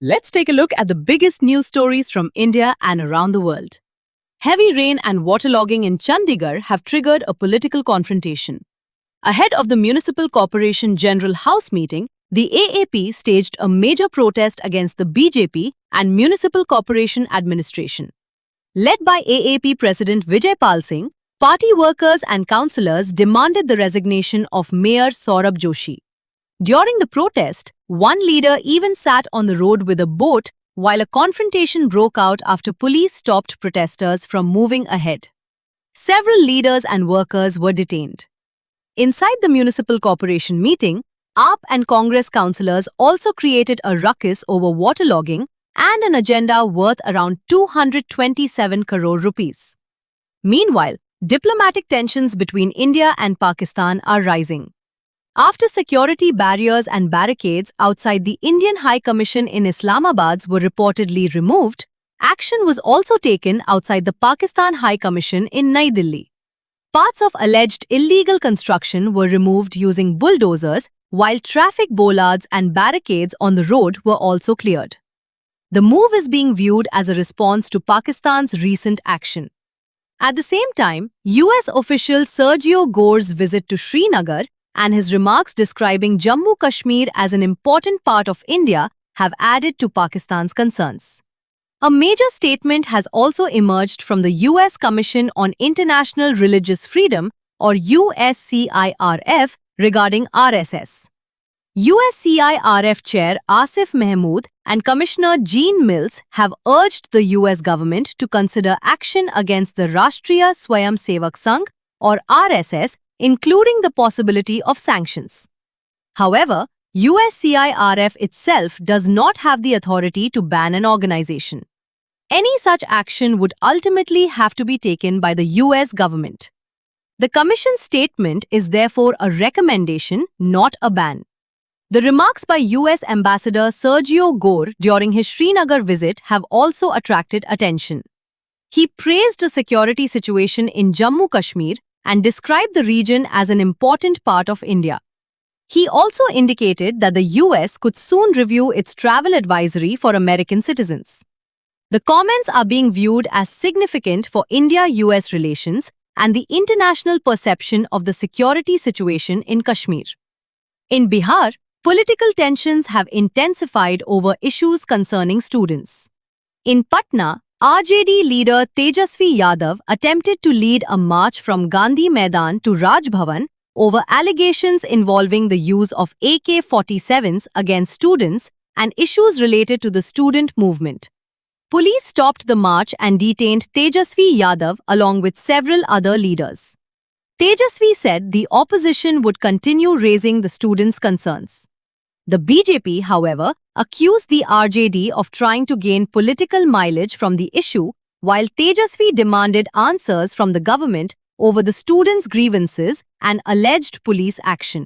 Let's take a look at the biggest news stories from India and around the world. Heavy rain and waterlogging in Chandigarh have triggered a political confrontation. Ahead of the Municipal Corporation General House meeting, the AAP staged a major protest against the BJP and Municipal Corporation administration. Led by AAP President Vijay Pal Singh, party workers and councillors demanded the resignation of Mayor Saurabh Joshi. During the protest, one leader even sat on the road with a boat while a confrontation broke out after police stopped protesters from moving ahead. Several leaders and workers were detained. Inside the municipal corporation meeting, AAP and Congress councillors also created a ruckus over waterlogging and an agenda worth around 227 crore rupees. Meanwhile, diplomatic tensions between India and Pakistan are rising. After security barriers and barricades outside the Indian High Commission in Islamabad were reportedly removed, action was also taken outside the Pakistan High Commission in Nai Delhi. Parts of alleged illegal construction were removed using bulldozers, while traffic bollards and barricades on the road were also cleared. The move is being viewed as a response to Pakistan's recent action. At the same time, US official Sergio Gore's visit to Srinagar and his remarks describing Jammu Kashmir as an important part of India have added to Pakistan's concerns. A major statement has also emerged from the US Commission on International Religious Freedom, or USCIRF, regarding RSS. USCIRF Chair Asif Mahmood and Commissioner Gene Mills have urged the US government to consider action against the Rashtriya Swayam Sevak Sangh, or RSS, including the possibility of sanctions. However, USCIRF itself does not have the authority to ban an organization. Any such action would ultimately have to be taken by the US government. The Commission's statement is therefore a recommendation, not a ban. The remarks by US Ambassador Sergio Gore during his Srinagar visit have also attracted attention. He praised the security situation in Jammu Kashmir and described the region as an important part of India. He also indicated that the US could soon review its travel advisory for American citizens. The comments are being viewed as significant for India-US relations and the international perception of the security situation in Kashmir. In Bihar, political tensions have intensified over issues concerning students. In Patna, RJD leader Tejasvi Yadav attempted to lead a march from Gandhi Maidan to Raj Bhavan over allegations involving the use of AK-47s against students and issues related to the student movement. Police stopped the march and detained Tejasvi Yadav along with several other leaders. Tejasvi said the opposition would continue raising the students' concerns. The BJP, however, accused the RJD of trying to gain political mileage from the issue, while Tejasvi demanded answers from the government over the students' grievances and alleged police action.